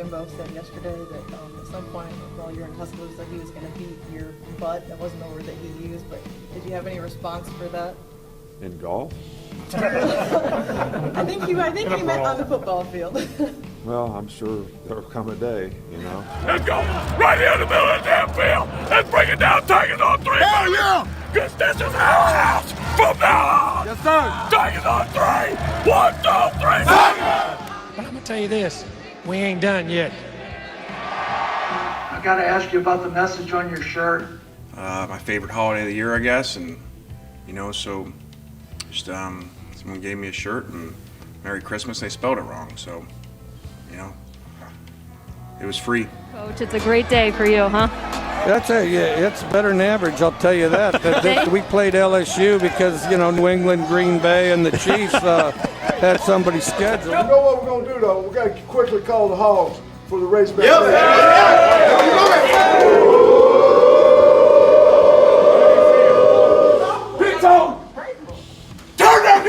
Jimbo said yesterday that at some point while you were in Tuscaloosa, he was going to beat your butt. That wasn't the word that he used, but did you have any response for that? In golf? I think he meant on the football field. Well, I'm sure there'll come a day, you know. Let's go! Right here in the middle of the damn field! Let's bring it down, Tigers on 3! Hell yeah! Because this is our house from now on! Yes, sir! Tigers on 3! 1, 2, 3, Tigers! But I'm going to tell you this, we ain't done yet. I got to ask you about the message on your shirt. My favorite holiday of the year, I guess, and, so just, someone gave me a shirt, and Merry Christmas, they spelled it wrong, so, it was free. Coach, it's a great day for you, huh? That's it's better than average, I'll tell you that. We played LSU because, New England, Green Bay, and the Chiefs had somebody scheduled. You know what we're going to do, though? We've got to quickly call the Hogs for the race back. Big Tone! Turn that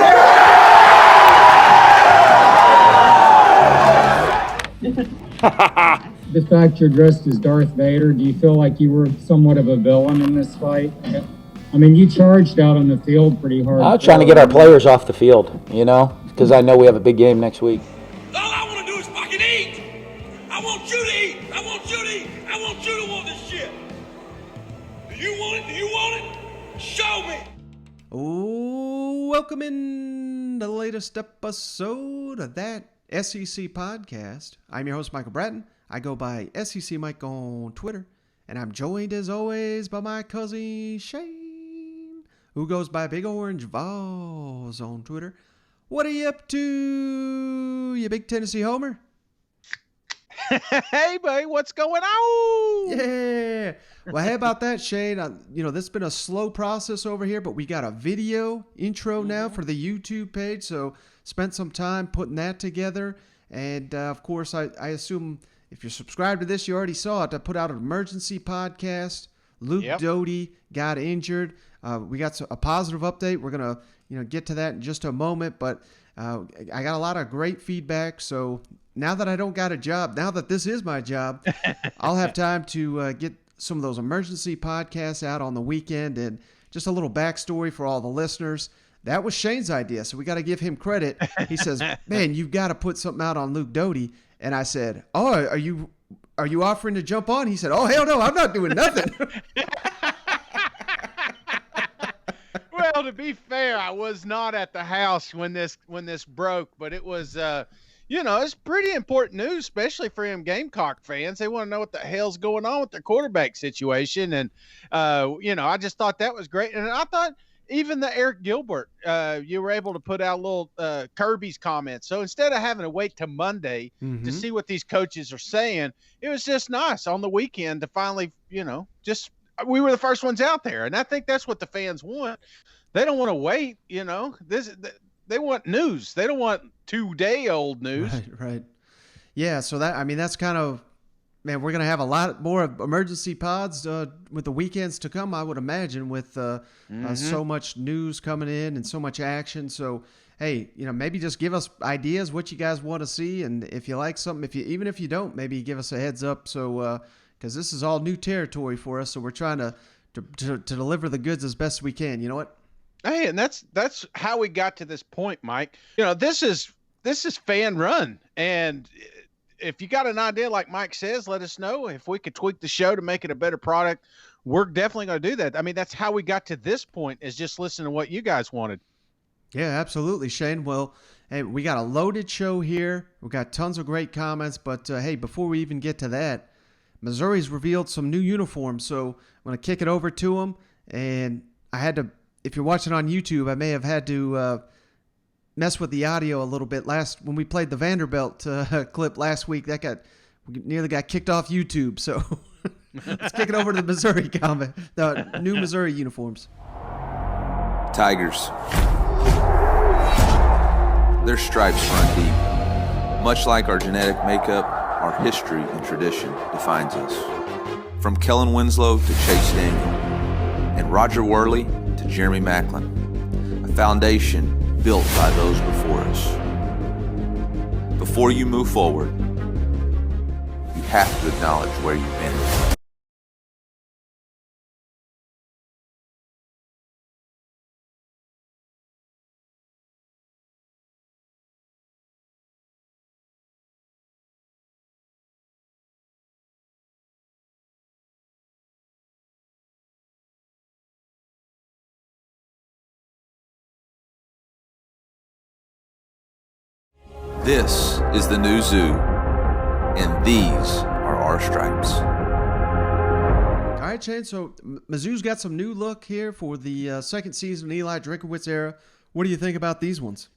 The fact you're dressed as Darth Vader, do you feel like you were somewhat of a villain in this fight? I mean, you charged out on the field pretty hard. I'm trying to get our players off the field, because I know we have a big game next week. All I want to do is fucking eat! I want you to eat! I want you to eat! I want you to want this shit! Do you want it? Do you want it? Show me! Oh, welcome in the latest episode of that SEC podcast. I'm your host, Michael Bratton. I go by SEC Mike on Twitter, and I'm joined as always by my cousin Shane, who goes by Big Orange Vols on Twitter. What are you up to, you big Tennessee homer? Hey, buddy, what's going on? Yeah. Well, how about that, Shane? This has been a slow process over here, but we got a video intro now for the YouTube page, so spent some time putting that together. And, of course, I assume if you're subscribed to this, you already saw it. I put out an emergency podcast. Luke Doty got injured. We got a positive update. We're going to get to that in just a moment, but I got a lot of great feedback. So now that I don't got a job, now that this is my job, I'll have time to get some of those emergency podcasts out on the weekend. And just a little backstory for all the listeners. That was Shane's idea, so we got to give him credit. He says, man, you've got to put something out on Luke Doty. And I said, oh, are you offering to jump on? He said, oh, hell no, I'm not doing nothing. Well, to be fair, I was not at the house when this broke, but it was, it's pretty important news, especially for them Gamecock fans. They want to know what the hell's going on with their quarterback situation. And, I just thought that was great. And I thought even the Arik Gilbert, you were able to put out little Kirby's comments. So instead of having to wait till Monday to see what these coaches are saying, it was just nice on the weekend to finally, we were the first ones out there. And I think that's what the fans want. They don't want to wait, they want news. They don't want 2-day-old news. Right. Yeah, so that's kind of, man, we're going to have a lot more emergency pods with the weekends to come, I would imagine, with so much news coming in and so much action. So, hey, maybe just give us ideas what you guys want to see. And if you like something, even if you don't, maybe give us a heads up. So, because this is all new territory for us. So we're trying to deliver the goods as best we can. You know what? Hey, and that's how we got to this point, Mike. This is fan run. And if you got an idea, like Mike says, let us know. If we could tweak the show to make it a better product, we're definitely going to do that. I mean, that's how we got to this point, is just listening to what you guys wanted. Yeah, absolutely, Shane. Well, hey, we got a loaded show here. We got tons of great comments. But, hey, before we even get to that, Missouri's revealed some new uniforms. So I'm going to kick it over to them. And I had to, if you're watching on YouTube, I may have had to mess with the audio a little bit. When we played the Vanderbilt clip last week, we nearly got kicked off YouTube. So let's kick it over to the Missouri comment, the new Missouri uniforms. Tigers. Their stripes run deep. Much like our genetic makeup, our history and tradition defines us. From Kellen Winslow to Chase Daniel, and Roger Worley to Jeremy Macklin, a foundation built by those before us. Before you move forward, have to acknowledge where you've been. This is the new zoo, and these are our stripes. All right, Shane, so Mizzou's got some new look here for the second season of Eli Drinkowitz era. What do you think about these ones?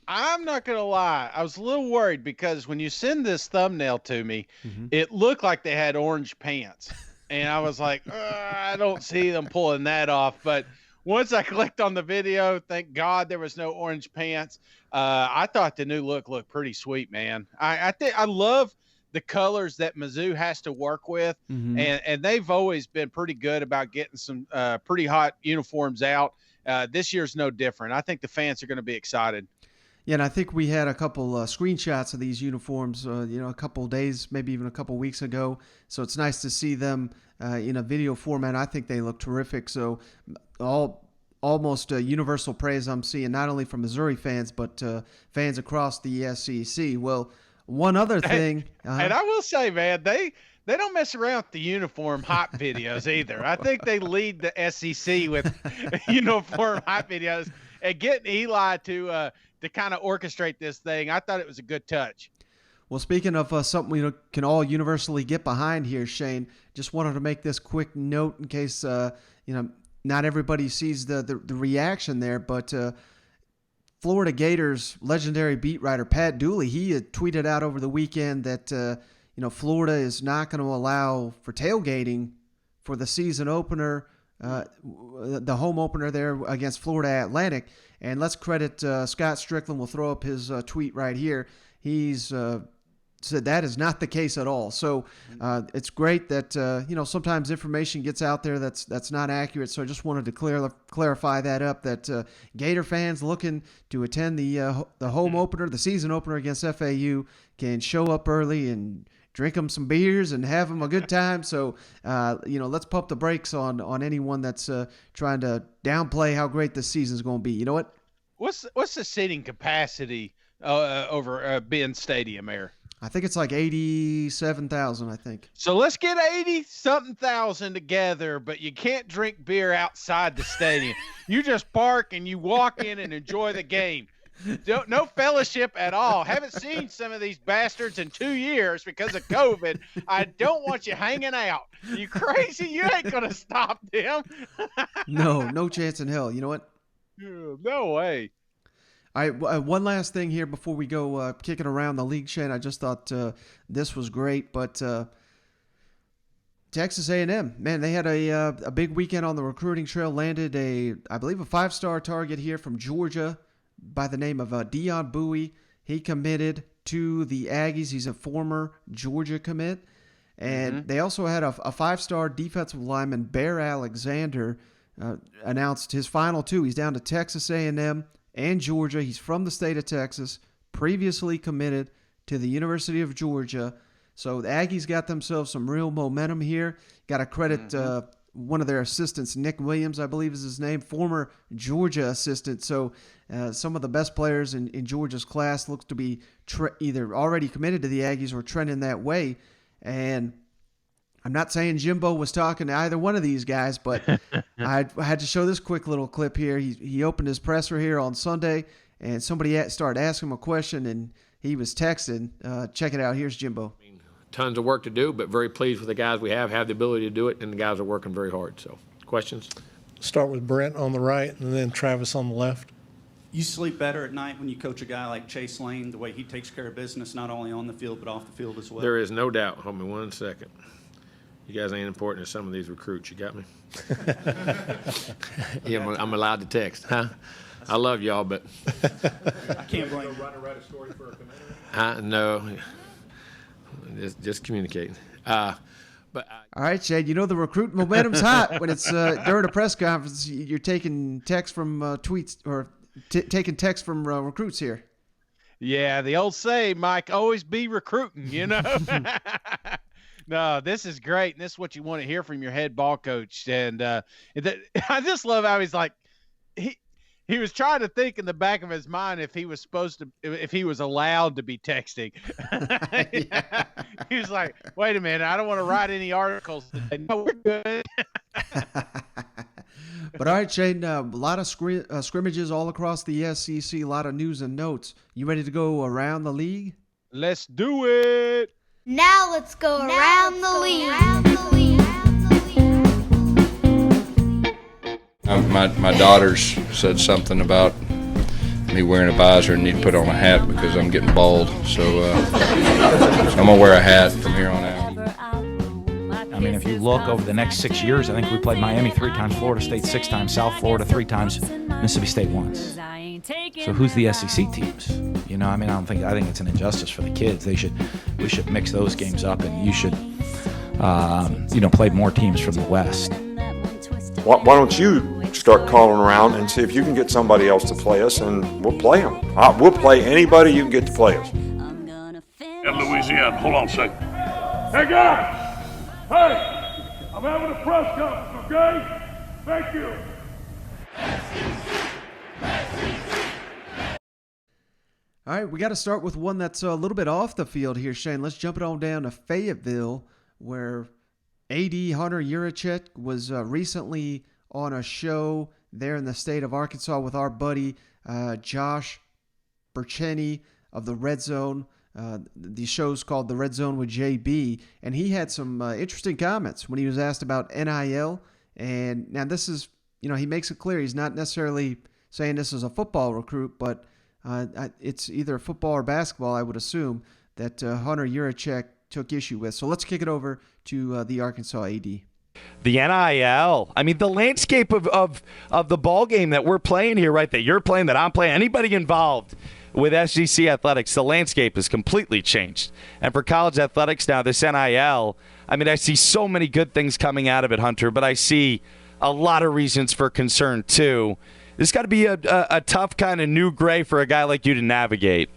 I'm not going to lie. I was a little worried because when you send this thumbnail to me, it looked like they had orange pants. And I was like, I don't see them pulling that off. But once I clicked on the video, thank God there was no orange pants. I thought the new look looked pretty sweet, man. I think I love the colors that Mizzou has to work with, and they've always been pretty good about getting some pretty hot uniforms out. This year's no different. I think the fans are going to be excited. Yeah, and I think we had a couple screenshots of these uniforms, a couple days, maybe even a couple weeks ago. So it's nice to see them in a video format. I think they look terrific. So almost universal praise I'm seeing, not only from Missouri fans, but fans across the SEC. Well, one other thing. And I will say, man, they don't mess around with the uniform hype videos either. I think they lead the SEC with uniform hype videos. And getting Eli to kind of orchestrate this thing, I thought it was a good touch. Well, speaking of something we can all universally get behind here, Shane, just wanted to make this quick note in case not everybody sees the reaction there, but Florida Gators legendary beat writer Pat Dooley, he had tweeted out over the weekend that Florida is not going to allow for tailgating for the season opener, the home opener there against Florida Atlantic. And let's credit Scott Strickland. We'll throw up his tweet right here. He's said that is not the case at all. So it's great that sometimes information gets out there that's not accurate. So I just wanted to clarify that up. That Gator fans looking to attend the home opener, the season opener against FAU, can show up early and drink them some beers and have them a good time. So let's pump the brakes on anyone that's trying to downplay how great this season's going to be. You know what? What's the seating capacity over Ben Stadium there? I think it's like 87,000, I think. So let's get 80-something thousand together, but you can't drink beer outside the stadium. You just park and you walk in and enjoy the game. No fellowship at all. Haven't seen some of these bastards in 2 years because of COVID. I don't want you hanging out. You crazy? You ain't going to stop them. No chance in hell. You know what? No way. All right, one last thing here before we go kicking around the league, Shane. I just thought this was great, but Texas A&M, man, they had a big weekend on the recruiting trail. Landed I believe a 5-star target here from Georgia by the name of Dion Bowie. He committed to the Aggies. He's a former Georgia commit, and they also had a 5-star defensive lineman, Bear Alexander, announced his final 2. He's down to Texas A&M and Georgia. He's from the state of Texas, previously committed to the University of Georgia. So the Aggies got themselves some real momentum here. Got to credit one of their assistants, Nick Williams, I believe is his name, former Georgia assistant. So some of the best players in Georgia's class looks to be either already committed to the Aggies or trending that way. And I'm not saying Jimbo was talking to either one of these guys, but I had to show this quick little clip here. He opened his presser here on Sunday, and somebody started asking him a question, and he was texting. Check it out. Here's Jimbo. Tons of work to do, but very pleased with the guys we have the ability to do it, and the guys are working very hard. So, questions? Start with Brent on the right, and then Travis on the left. You sleep better at night when you coach a guy like Chase Lane, the way he takes care of business, not only on the field but off the field as well? There is no doubt. Hold me 1 second. You guys ain't important as some of these recruits. You got me? Yeah, I'm allowed to text, huh? I love y'all, but I can't blame you. Write a story for a committee? No, just communicating. All right, Shane, the recruit momentum's hot when it's during a press conference. You're taking text from tweets or taking text from recruits here. Yeah, the old saying, Mike, always be recruiting, No, this is great, and this is what you want to hear from your head ball coach. And I just love how he's like, he was trying to think in the back of his mind if he was allowed to be texting. He was like, wait a minute, I don't want to write any articles today. No, we're good. But all right, Shane, a lot of scrimmages all across the SEC, a lot of news and notes. You ready to go around the league? Let's do it. Now let's go around the league. My daughters said something about me wearing a visor and need to put on a hat because I'm getting bald. So I'm going to wear a hat from here on out. I mean, if you look over the next 6 years, I think we played Miami 3 times, Florida State 6 times, South Florida 3 times, Mississippi State once. So who's the SEC teams? You know, I mean, I think it's an injustice for the kids. We should mix those games up, and you should, play more teams from the West. Why don't you start calling around and see if you can get somebody else to play us, and we'll play them. We'll play anybody you can get to play us. At Louisiana, hold on a second. Hey guys! Hey! I'm having a press conference, okay? Thank you. All right, we got to start with one that's a little bit off the field here, Shane. Let's jump it on down to Fayetteville, where AD Hunter Yuracheck was recently on a show there in the state of Arkansas with our buddy Josh Burcheni of the Red Zone. The show's called The Red Zone with JB, and he had some interesting comments when he was asked about NIL. And now this is, he makes it clear he's not necessarily saying this is a football recruit, but it's either football or basketball, I would assume, that Hunter Yuracheck took issue with. So let's kick it over to the Arkansas AD. The NIL. I mean, the landscape of the ball game that we're playing here, right, that you're playing, that I'm playing, anybody involved with SEC athletics, the landscape has completely changed. And for college athletics now, this NIL, I mean, I see so many good things coming out of it, Hunter, but I see a lot of reasons for concern, too. This got to be a tough kind of new gray for a guy like you to navigate.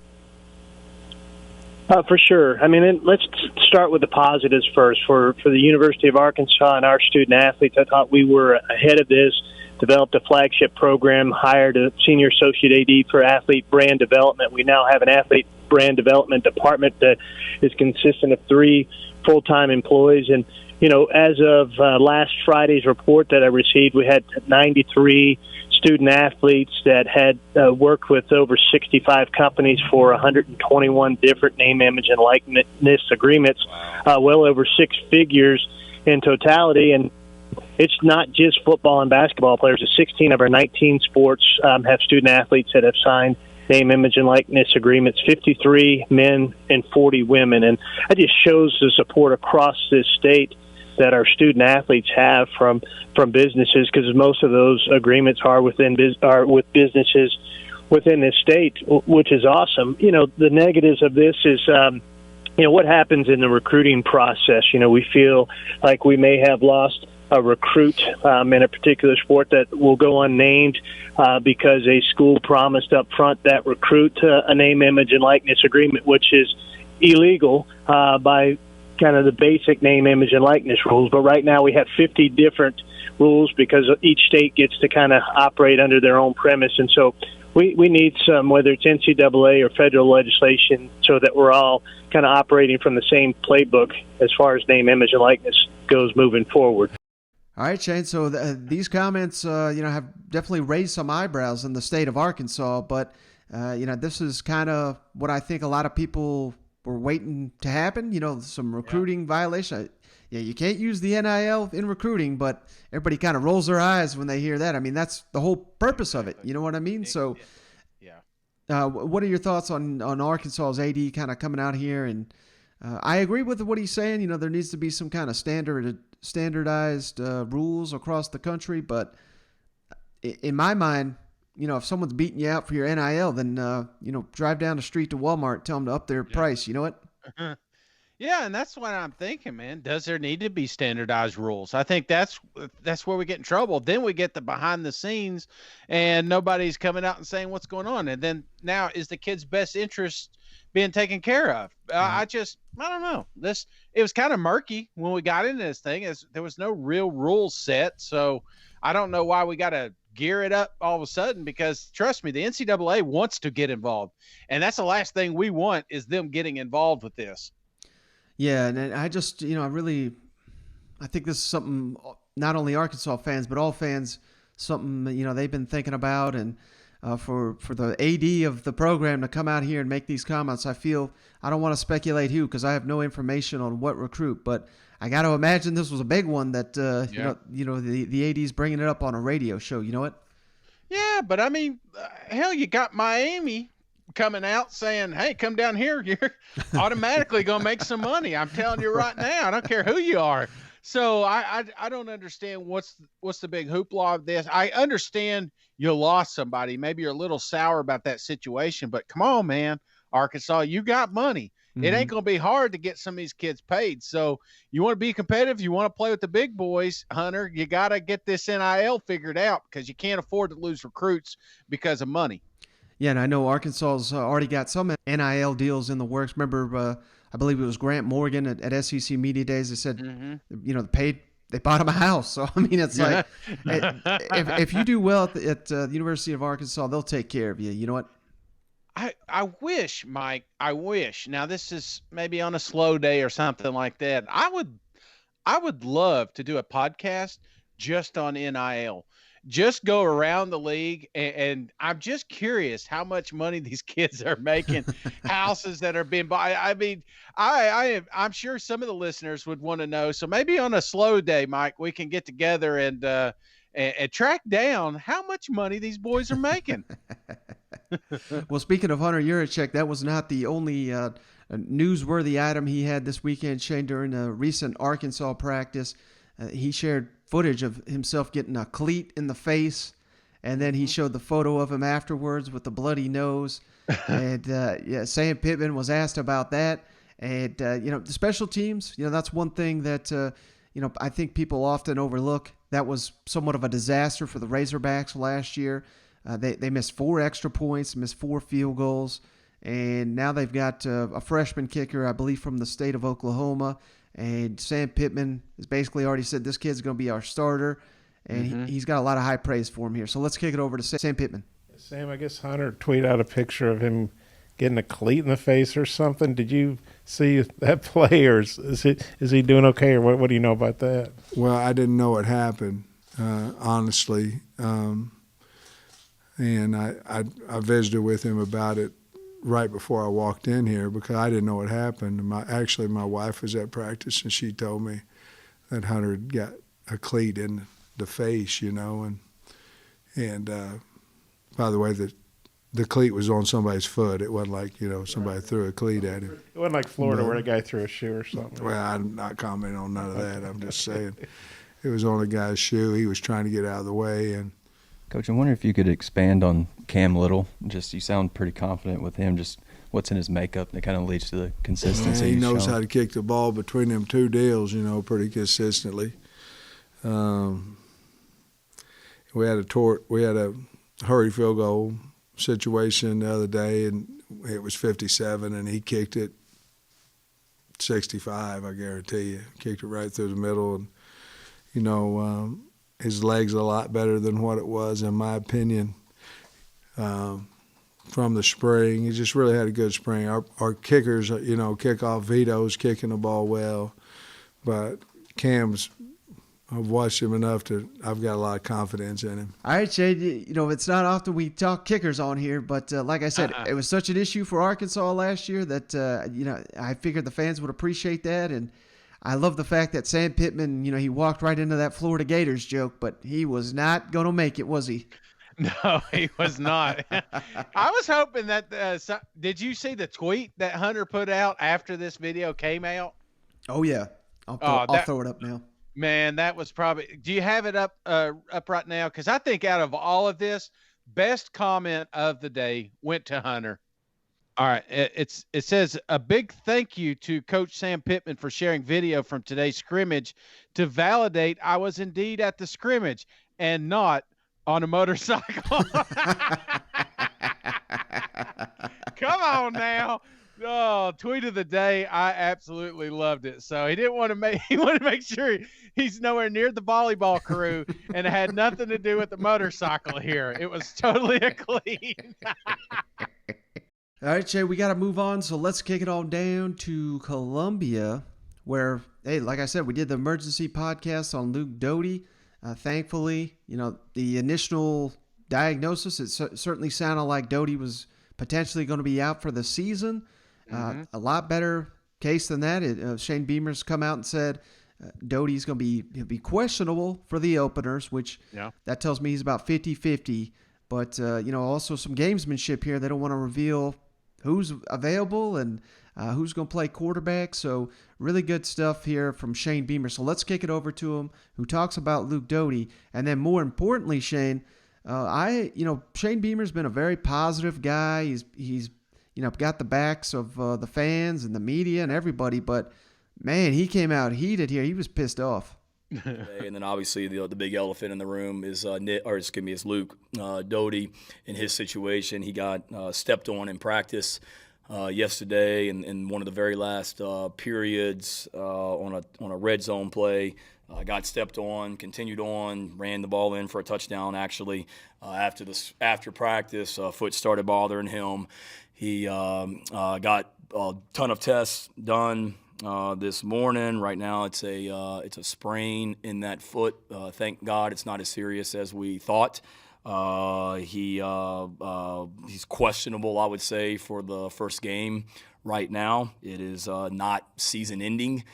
For sure. I mean, let's start with the positives first. For the University of Arkansas and our student athletes, I thought we were ahead of this, developed a flagship program, hired a senior associate AD for athlete brand development. We now have an athlete brand development department that is consistent of 3 full-time employees. And, as of last Friday's report that I received, we had 93 student athletes that had worked with over 65 companies for 121 different name, image, and likeness agreements, well over 6 figures in totality. And it's not just football and basketball players. 16 of our 19 sports have student athletes that have signed name, image, and likeness agreements, 53 men and 40 women. And that just shows the support across this state that our student athletes have from businesses, because most of those agreements are with businesses within this state, which is awesome. The negatives of this is, what happens in the recruiting process. We feel like we may have lost a recruit in a particular sport that will go unnamed because a school promised up front that recruit a name, image, and likeness agreement, which is illegal by kind of the basic name, image, and likeness rules. But right now we have 50 different rules because each state gets to kind of operate under their own premise. And so we need some, whether it's NCAA or federal legislation, so that we're all kind of operating from the same playbook as far as name, image, and likeness goes moving forward. All right, Shane. So these comments, have definitely raised some eyebrows in the state of Arkansas. But, this is kind of what I think a lot of people were waiting to happen. Some recruiting violation. Yeah, you can't use the NIL in recruiting, but everybody kind of rolls their eyes when they hear that. I mean, that's the whole purpose of it. You know what I mean? So, what are your thoughts on Arkansas's AD kind of coming out here? And I agree with what he's saying. There needs to be some kind of standardized rules across the country. But in my mind, if someone's beating you out for your NIL, then drive down the street to Walmart, tell them to up their price. You know what? Yeah, and that's what I'm thinking, man. Does there need to be standardized rules? I think that's where we get in trouble. Then we get the behind the scenes, and nobody's coming out and saying what's going on. And then now, is the kid's best interest being taken care of? I don't know. It was kind of murky when we got into this thing. There was no real rules set, so I don't know why we got to gear it up all of a sudden, because trust me, the NCAA wants to get involved, and that's the last thing we want is them getting involved with this. Yeah, and I just, I think this is something not only Arkansas fans, but all fans, something, they've been thinking about. And for the AD of the program to come out here and make these comments, I don't want to speculate who, because I have no information on what recruit, but I got to imagine this was a big one that, the AD's bringing it up on a radio show. You know what? Yeah, but I mean, hell, you got Miami coming out saying, hey, come down here, you're automatically gonna make some money. I'm telling you right now, I don't care who you are. So I don't understand what's the big hoopla of this. I understand you lost somebody, maybe you're a little sour about that situation, but come on, man, Arkansas, you got money. It ain't gonna be hard to get some of these kids paid. So you want to be competitive, you want to play with the big boys, Hunter, you got to get this NIL figured out, because you can't afford to lose recruits because of money. Yeah, and I know Arkansas's already got some NIL deals in the works. Remember, I believe it was Grant Morgan at SEC Media Days. They said, they bought him a house. So, I mean, it's like, if you do well at the University of Arkansas, they'll take care of you. You know what? I wish, Mike, now this is maybe on a slow day or something like that. I would love to do a podcast just on NIL. Just go around the league, and I'm just curious how much money these kids are making, houses that are being bought. I mean, I'm sure some of the listeners would want to know. So maybe on a slow day, Mike, we can get together and track down how much money these boys are making. Well, speaking of Hunter Yuracheck, that was not the only newsworthy item he had this weekend, Shane, during a recent Arkansas practice. He shared footage of himself getting a cleat in the face, and then he showed the photo of him afterwards with the bloody nose. And Sam Pittman was asked about that. And the special teams, that's one thing that I think people often overlook. That was somewhat of a disaster for the Razorbacks last year. They missed 4 extra points, missed 4 field goals, and now they've got a freshman kicker, I believe, from the state of Oklahoma. And Sam Pittman has basically already said this kid's going to be our starter, and he's got a lot of high praise for him here. So let's kick it over to Sam Pittman. Sam, I guess Hunter tweeted out a picture of him getting a cleat in the face or something. Did you see that play, or is he doing okay, or what do you know about that? Well, I didn't know it happened, honestly. And I visited with him about it right before I walked in here, because I didn't know what happened. My wife was at practice, and she told me that Hunter had got a cleat in the face, and by the way, the cleat was on somebody's foot. It wasn't like, somebody threw a cleat at him. It wasn't like Florida where the guy threw a shoe or something. Well, I'm not commenting on none of that. I'm just saying it was on a guy's shoe. He was trying to get out of the way. And Coach, I wonder if you could expand on Cam Little. Just, you sound pretty confident with him. Just what's in his makeup that kind of leads to the consistency. Yeah, he knows how to kick the ball between them 2 deals, pretty consistently. We had a hurry field goal situation the other day, and it was 57, and he kicked it 65. I guarantee you, kicked it right through the middle, and his leg's a lot better than what it was, in my opinion, from the spring. He just really had a good spring. Our kickers, kickoff Vito's kicking the ball well, but Cam's, I've watched him enough I've got a lot of confidence in him. All right, Shade, it's not often we talk kickers on here, but like I said, it was such an issue for Arkansas last year that, I figured the fans would appreciate that. And I love the fact that Sam Pittman, he walked right into that Florida Gators joke, but he was not going to make it, was he? No, he was not. I was hoping that did you see the tweet that Hunter put out after this video came out? Oh, yeah. I'll throw it up now. Man, that was probably – do you have it up right now? Because I think out of all of this, best comment of the day went to Hunter. All right. It says a big thank you to Coach Sam Pittman for sharing video from today's scrimmage to validate I was indeed at the scrimmage and not on a motorcycle. Come on now. Oh, tweet of the day. I absolutely loved it. So he wanted to make sure he's nowhere near the volleyball crew, and it had nothing to do with the motorcycle here. It was totally a clean. All right, Jay, we got to move on. So let's kick it on down to Columbia, where, hey, like I said, we did the emergency podcast on Luke Doty. Thankfully, the initial diagnosis, it certainly sounded like Doty was potentially going to be out for the season. A lot better case than that. Shane Beamer's come out and said Doty's going to be questionable for the openers, which that tells me he's about 50-50. But, also some gamesmanship here. They don't want to reveal who's available and who's going to play quarterback. So really good stuff here from Shane Beamer. So let's kick it over to him, who talks about Luke Doty. And then more importantly, Shane, Shane Beamer's been a very positive guy. He's got the backs of the fans and the media and everybody. But, man, he came out heated here. He was pissed off. And then obviously the big elephant in the room is Luke Doty. In his situation, he got stepped on in practice yesterday in one of the very last periods on a red zone play. Got stepped on, continued on, ran the ball in for a touchdown. Actually, after practice, foot started bothering him. He got a ton of tests done this morning. Right now, it's a sprain in that foot. Thank God it's not as serious as we thought. He's questionable, I would say, for the first game right now. It is not season-ending,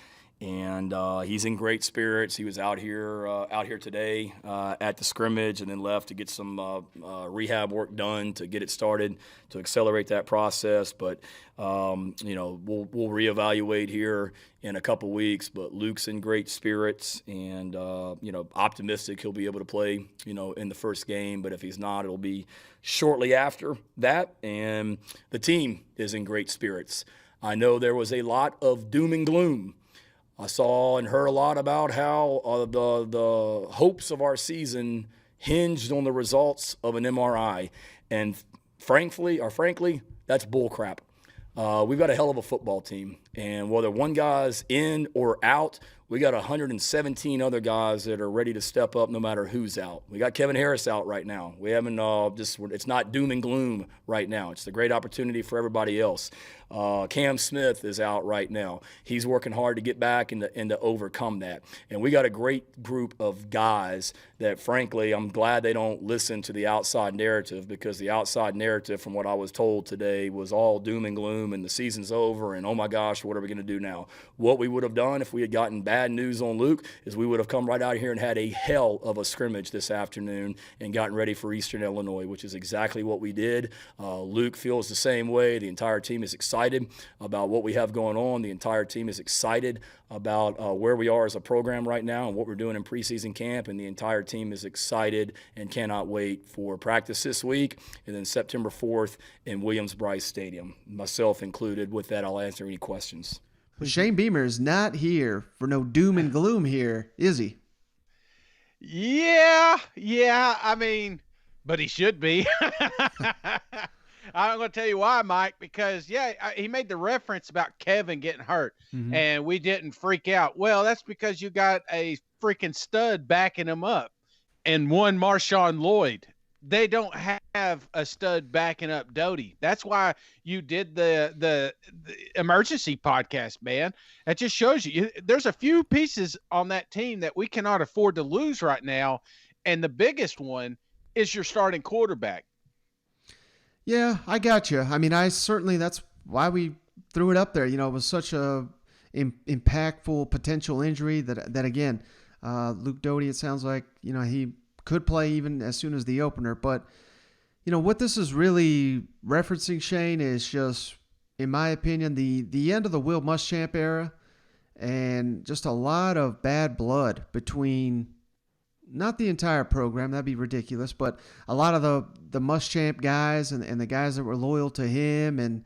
and he's in great spirits. He was out here today at the scrimmage, and then left to get some rehab work done to get it started to accelerate that process. But we'll reevaluate here in a couple weeks. But Luke's in great spirits, and optimistic he'll be able to play in the first game. But if he's not, it'll be shortly after that. And the team is in great spirits. I know there was a lot of doom and gloom. I saw and heard a lot about how the hopes of our season hinged on the results of an MRI. And frankly, that's bullcrap. We've got a hell of a football team. And whether one guy's in or out, we got 117 other guys that are ready to step up no matter who's out. We got Kevin Harris out right now. We haven't it's not doom and gloom right now. It's the great opportunity for everybody else. Cam Smith is out right now. He's working hard to get back and to overcome that. And we got a great group of guys that, frankly, I'm glad they don't listen to the outside narrative, because the outside narrative, from what I was told today, was all doom and gloom and the season's over and, oh my gosh, what are we going to do now? What we would have done if we had gotten bad news on Luke is we would have come right out here and had a hell of a scrimmage this afternoon and gotten ready for Eastern Illinois, which is exactly what we did. Luke feels the same way. The entire team is excited about what we have going on. The entire team is excited about where we are as a program right now and what we're doing in preseason camp, and the entire team is excited and cannot wait for practice this week and then September 4th in Williams-Brice Stadium, myself included. With that, I'll answer any questions. Well, Shane Beamer is not here for no doom and gloom here, is he? Yeah. I mean, but he should be. I'm going to tell you why, Mike, because, he made the reference about Kevin getting hurt, and we didn't freak out. Well, that's because you got a freaking stud backing him up, and one Marshawn Lloyd. They don't have a stud backing up Doty. That's why you did the emergency podcast, man. That just shows you there's a few pieces on that team that we cannot afford to lose right now, and the biggest one is your starting quarterback. Yeah, I got you. I mean, that's why we threw it up there. It was such a impactful potential injury that again, Luke Doty, it sounds like, he could play even as soon as the opener. But, what this is really referencing, Shane, is just, in my opinion, the end of the Will Muschamp era, and just a lot of bad blood between not the entire program, that'd be ridiculous, but a lot of the Muschamp guys and the guys that were loyal to him and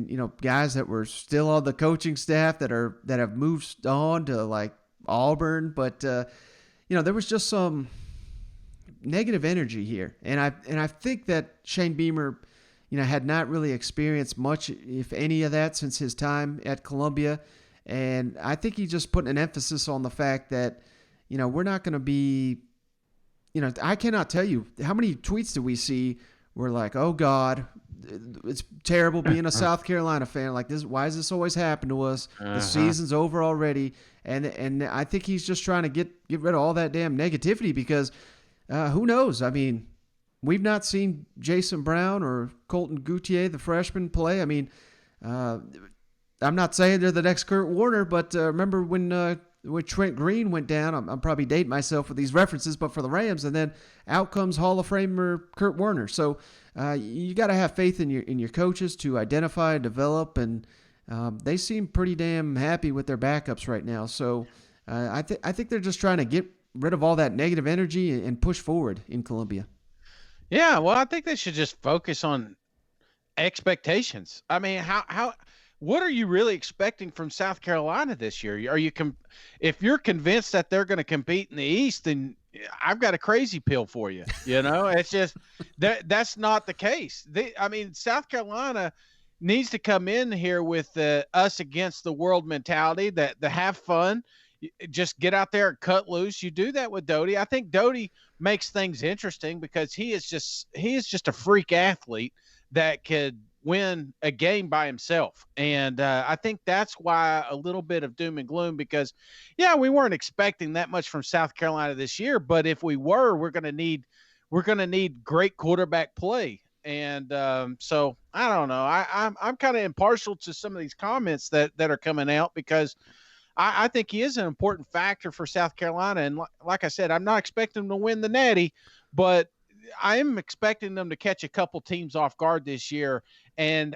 you know, guys that were still on the coaching staff that have moved on to like Auburn, but you know, there was just some negative energy here, and I think that Shane Beamer, you know, had not really experienced much, if any, of that since his time at Columbia. And I think he's just putting an emphasis on the fact that, you know, we're not going to be, you know, I cannot tell you how many tweets do we see where like, oh God, it's terrible being a South Carolina fan. Like this, why does this always happen to us? The season's over already. And I think he's just trying to get rid of all that damn negativity because who knows? I mean, we've not seen Jason Brown or Colton Gutier, the freshman, play. I mean, I'm not saying they're the next Kurt Warner, but remember when Trent Green went down? I'm probably dating myself with these references, but for the Rams, and then out comes Hall of Famer Kurt Warner. So you got to have faith in your coaches to identify and develop, and they seem pretty damn happy with their backups right now. So I think they're just trying to get rid of all that negative energy and push forward in Columbia. Yeah, well, I think they should just focus on expectations. I mean, what are you really expecting from South Carolina this year? Are you if you're convinced that they're going to compete in the East, then I've got a crazy pill for you. You know, it's just that's not the case. I mean, South Carolina needs to come in here with the us against the world mentality, that the have fun, just get out there and cut loose. You do that with Doty. I think Doty makes things interesting because he is just a freak athlete that could win a game by himself. And I think that's why a little bit of doom and gloom, because yeah, we weren't expecting that much from South Carolina this year, but if we were, we're going to need great quarterback play. And so I don't know. I'm kind of impartial to some of these comments that are coming out, because I think he is an important factor for South Carolina. And like I said, I'm not expecting them to win the Natty, but I am expecting them to catch a couple teams off guard this year. And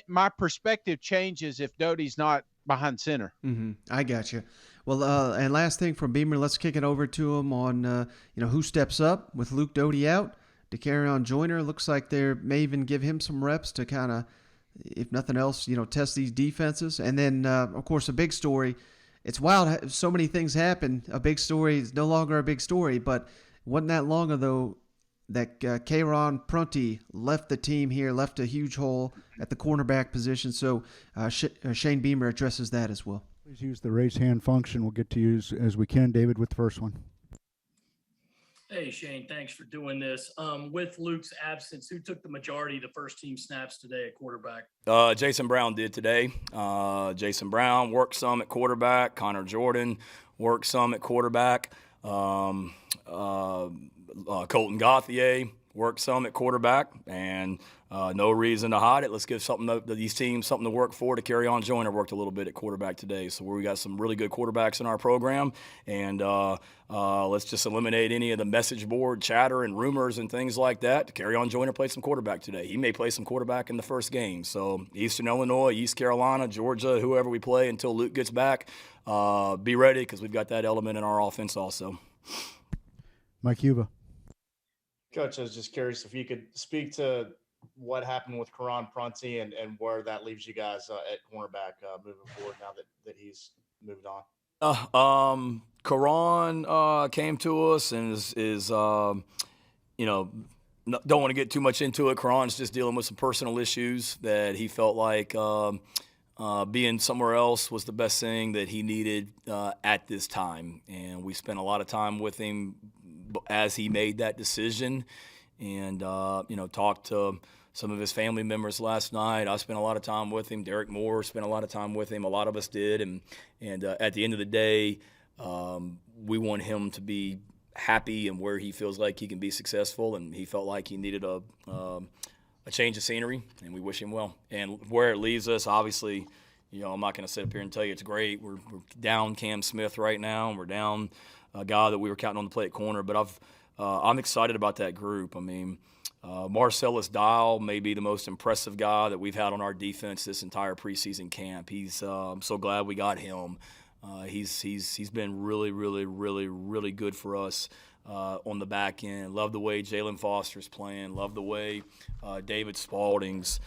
my perspective changes if Doty's not behind center. Mm-hmm. I got you. Well, and last thing from Beamer, let's kick it over to him on who steps up with Luke Doty out. Karon Joyner looks like they may even give him some reps to kind of, if nothing else, test these defenses. And then, of course, a big story. It's wild. So many things happen. A big story is no longer a big story, but wasn't that long ago that Karon Prunty left the team here, left a huge hole at the cornerback position. So Shane Beamer addresses that as well. Please use the raise hand function. We'll get to you as we can, David, with the first one. Hey, Shane, thanks for doing this. With Luke's absence, who took the majority of the first team snaps today at quarterback? Jason Brown did today. Jason Brown worked some at quarterback. Connor Jordan worked some at quarterback. Colton Gauthier worked some at quarterback, and no reason to hide it. Let's give these teams something to work for. To Karon Joyner worked a little bit at quarterback today, so we got some really good quarterbacks in our program, and let's just eliminate any of the message board chatter and rumors and things like that. Karon Joyner played some quarterback today. He may play some quarterback in the first game. So Eastern Illinois, East Carolina, Georgia, whoever we play until Luke gets back, be ready, because we've got that element in our offense also. Mike Yuba. Coach, I was just curious if you could speak to what happened with Karon Prunty and where that leaves you guys at cornerback moving forward now that he's moved on. Karon came to us and is don't want to get too much into it. Karon's just dealing with some personal issues that he felt like being somewhere else was the best thing that he needed at this time. And we spent a lot of time with him as he made that decision, and talked to some of his family members last night. I spent a lot of time with him. Derek Moore spent a lot of time with him. A lot of us did, and at the end of the day, we want him to be happy and where he feels like he can be successful. And he felt like he needed a change of scenery, and we wish him well. And where it leaves us, obviously, I'm not going to sit up here and tell you it's great. We're down Cam Smith right now, and we're down a guy that we were counting on to play at corner. But I'm excited about that group. I mean, Marcellus Dial may be the most impressive guy that we've had on our defense this entire preseason camp. I'm so glad we got him. He's been really, really, really, really good for us on the back end. Love the way Jalen Foster's playing. Love the way David Spalding's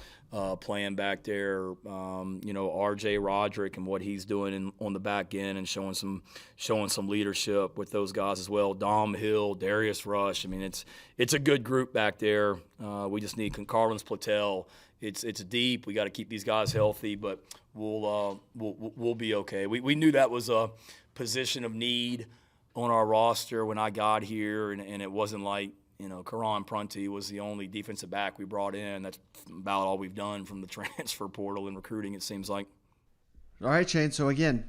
playing back there. R.J. Roderick and what he's doing on the back end and showing some leadership with those guys as well. Dom Hill, Darius Rush. I mean, it's a good group back there. We just need Carlins Platel. It's deep. We got to keep these guys healthy, but we'll be okay. We knew that was a position of need on our roster when I got here, and it wasn't like, Karon Prunty was the only defensive back we brought in. That's about all we've done from the transfer portal and recruiting, it seems like. All right, Shane. So again,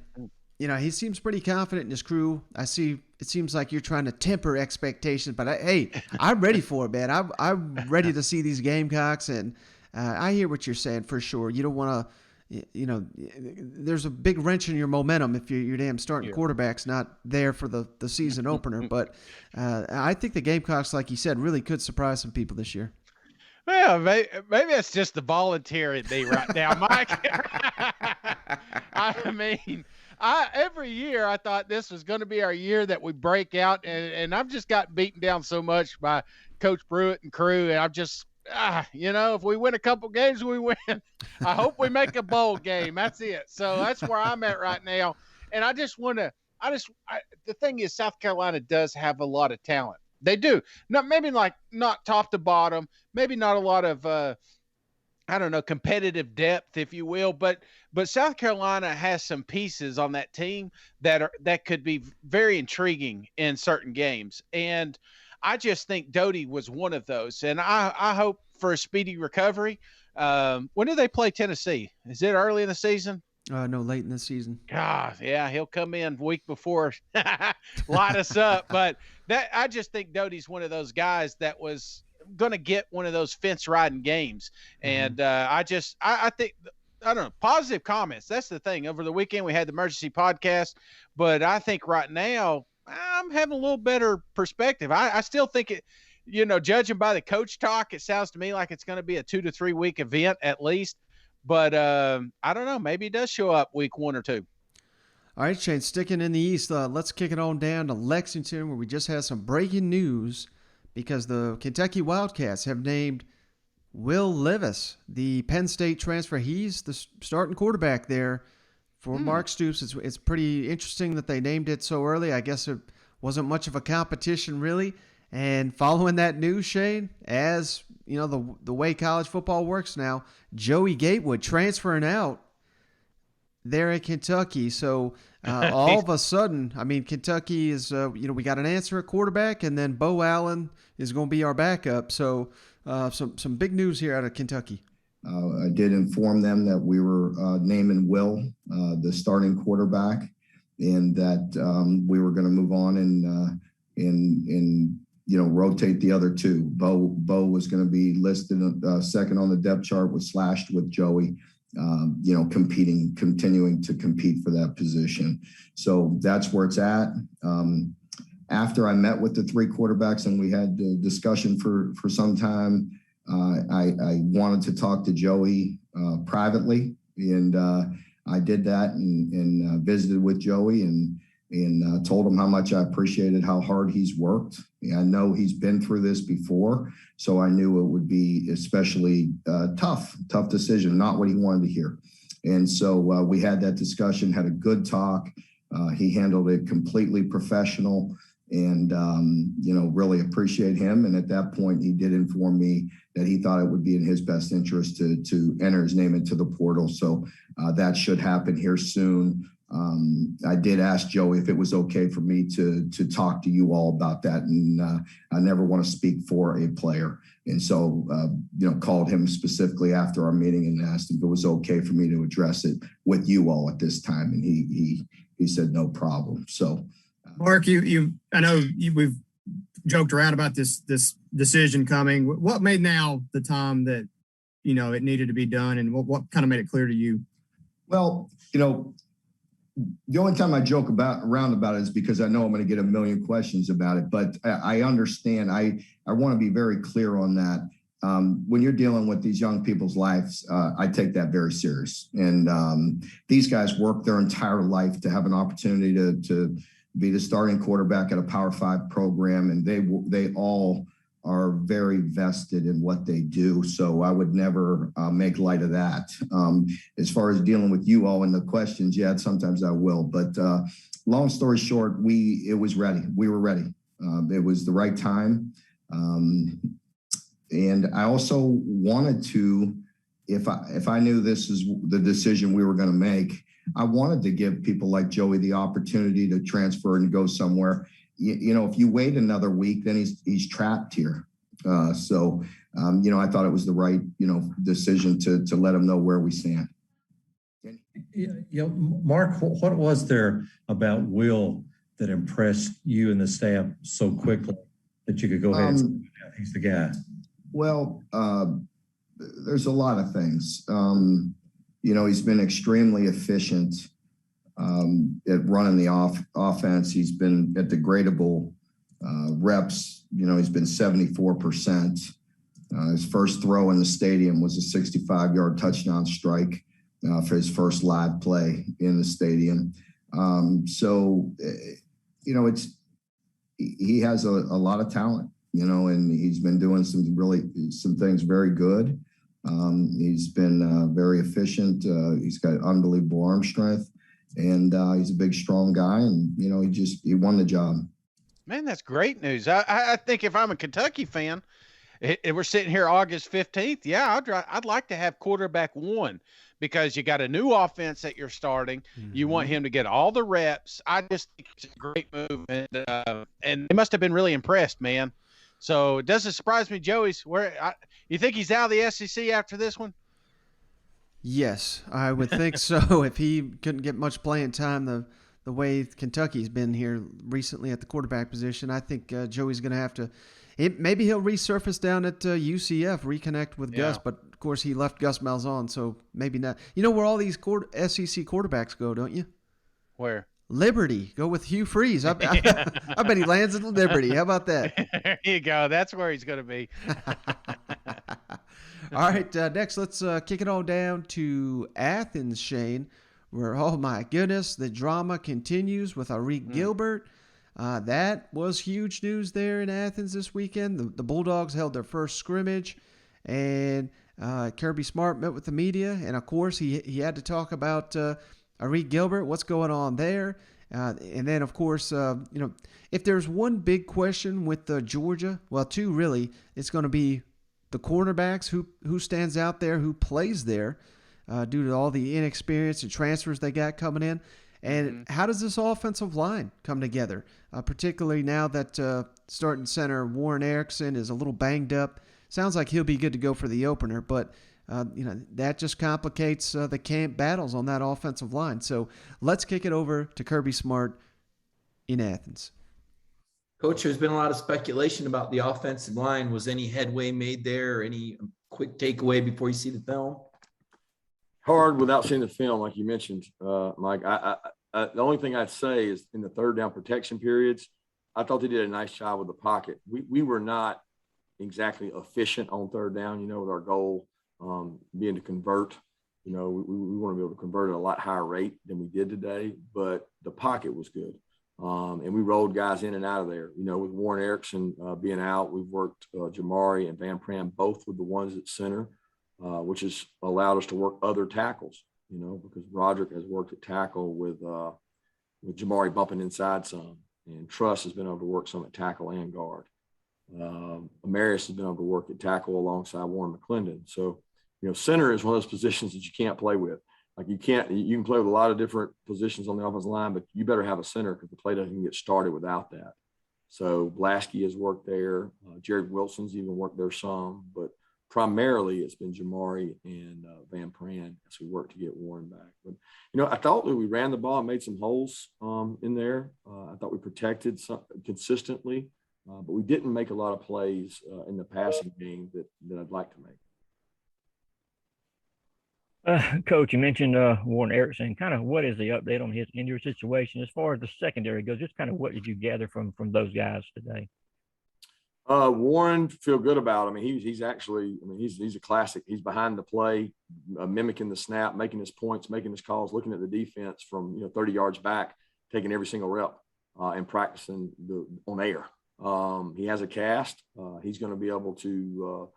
he seems pretty confident in his crew. I see it seems like you're trying to temper expectations, but I'm ready for it, man. I'm ready to see these Gamecocks, and I hear what you're saying for sure. You don't want to, there's a big wrench in your momentum if your damn starting quarterback's not there for the season opener. But I think the Gamecocks, like you said, really could surprise some people this year. Well, maybe it's just the volunteer in me right now, Mike. I mean, every year I thought this was going to be our year that we break out, and I've just got beaten down so much by Coach Pruitt and crew, and I've just if we win a couple games, we win. I hope we make a bowl game. That's it. So that's where I'm at right now. And I just want to the thing is, South Carolina does have a lot of talent. They do. Maybe not top to bottom, maybe not a lot of competitive depth, if you will, but South Carolina has some pieces on that team that could be very intriguing in certain games. And I just think Doty was one of those, and I hope for a speedy recovery. When do they play Tennessee? Is it early in the season? No, late in the season. God, yeah, he'll come in week before, light us up. But I just think Doty's one of those guys that was going to get one of those fence riding games, and I think. I don't know, positive comments. That's the thing. Over the weekend, we had the emergency podcast, but I think right now I'm having a little better perspective. I still think it, judging by the coach talk, it sounds to me like it's going to be a 2 to 3 week event at least. But I don't know. Maybe it does show up week 1 or 2. All right, Shane, sticking in the East, let's kick it on down to Lexington, where we just had some breaking news because the Kentucky Wildcats have named Will Levis, the Penn State transfer. He's the starting quarterback there for Mark Stoops. It's pretty interesting that they named it so early. I guess it wasn't much of a competition, really. And following that news, Shane, as the way college football works now, Joey Gatewood transferring out there at Kentucky. So all of a sudden, Kentucky is, we got an answer at quarterback, and then Bo Allen is going to be our backup. So some big news here out of Kentucky. I did inform them that we were naming Will the starting quarterback, and that we were going to move on and rotate the other two. Bo was going to be listed second on the depth chart, was slashed with Joey. Continuing to compete for that position. So that's where it's at. After I met with the 3 quarterbacks and we had the discussion for some time, I wanted to talk to Joey privately, and I did that and visited with Joey and told him how much I appreciated how hard he's worked. I know he's been through this before, so I knew it would be especially tough decision, not what he wanted to hear. And so we had that discussion, had a good talk. He handled it completely professional, and really appreciate him. And at that point, he did inform me that he thought it would be in his best interest to enter his name into the portal. So that should happen here soon. I did ask Joey if it was okay for me to talk to you all about that, and I never want to speak for a player. And so, called him specifically after our meeting and asked him if it was okay for me to address it with you all at this time, and he said no problem. So, Mark, I know we've joked around about this decision coming. What made now the time that it needed to be done, and what kind of made it clear to you? Well, the only time I joke around about it is because I know I'm going to get a million questions about it, but I understand. I want to be very clear on that. when you're dealing with these young people's lives, I take that very serious. And these guys work their entire life to have an opportunity to be the starting quarterback at a Power 5 program, and they all are very vested in what they do. So I would never make light of that. As far as dealing with you all and the questions, yeah, sometimes I will. But long story short, it was ready. We were ready. It was the right time. And I also wanted to, if I knew this is the decision we were going to make, I wanted to give people like Joey the opportunity to transfer and go somewhere. You know, if you wait another week, then he's trapped here. So I thought it was the right, decision to let him know where we stand. Mark, what was there about Will that impressed you and the staff so quickly that you could go ahead and say, yeah, he's the guy? Well, there's a lot of things. He's been extremely efficient at running the offense. He's been at the gradable reps. He's been 74%. His first throw in the stadium was a 65-yard touchdown strike for his first live play in the stadium. He has a lot of talent, and he's been doing some things very good. He's been very efficient. He's got unbelievable arm strength, and he's a big, strong guy. And he won the job. Man, that's great news. I think if I'm a Kentucky fan, we're sitting here August 15th. Yeah, I'd like to have quarterback one, because you got a new offense that you're starting. Mm-hmm. You want him to get all the reps. I just think it's a great move, and they must have been really impressed, man. So it doesn't surprise me, Joey's you think he's out of the SEC after this one? Yes, I would think so. If he couldn't get much playing time the way Kentucky's been here recently at the quarterback position, I think Joey's going to have to maybe he'll resurface down at UCF, reconnect with Gus, but of course he left Gus Malzahn, so maybe not. You know where all these SEC quarterbacks go, don't you? Where? Liberty. Go with Hugh Freeze. I bet he lands at Liberty. How about that? There you go. That's where he's going to be. All right, next let's kick it all down to Athens, Shane, where, oh my goodness, the drama continues with Arik Gilbert. That was huge news there in Athens this weekend. The Bulldogs held their first scrimmage, and Kirby Smart met with the media, and of course he had to talk about Arik Gilbert, what's going on there, and then of course if there's one big question with Georgia, well, two really, it's going to be the cornerbacks, who stands out there, who plays there, due to all the inexperience and transfers they got coming in. And how does this offensive line come together, particularly now that starting center Warren Erickson is a little banged up? Sounds like he'll be good to go for the opener, but that just complicates the camp battles on that offensive line. So let's kick it over to Kirby Smart in Athens. Coach, there's been a lot of speculation about the offensive line. Was any headway made there, or any quick takeaway before you see the film? Hard without seeing the film, like you mentioned, Mike. The only thing I'd say is in the third down protection periods, I thought they did a nice job with the pocket. We were not exactly efficient on third down, with our goal being to convert. We want to be able to convert at a lot higher rate than we did today, but the pocket was good. And we rolled guys in and out of there. With Warren Erickson being out, we've worked Jamari and Van Pram both with the ones at center. Which has allowed us to work other tackles, because Roderick has worked at tackle with Jamari bumping inside some, and Truss has been able to work some at tackle and guard. Amarius has been able to work at tackle alongside Warren McClendon. So, center is one of those positions that you can't play with. Like you can play with a lot of different positions on the offensive line, but you better have a center because the play doesn't get started without that. So Blasky has worked there. Jared Wilson's even worked there some, but primarily it's been Jamari and Van Pran as we work to get Warren back. But, I thought that we ran the ball and made some holes in there. I thought we protected consistently, but we didn't make a lot of plays in the passing game that I'd like to make. Coach, you mentioned Warren Erickson. Kind of what is the update on his injury situation as far as the secondary goes? Just kind of what did you gather from those guys today? Warren, feel good about him. I mean, he's actually, he's a classic. He's behind the play, mimicking the snap, making his points, making his calls, looking at the defense from 30 yards back, taking every single rep and practicing on air. He has a cast. He's going to be able to.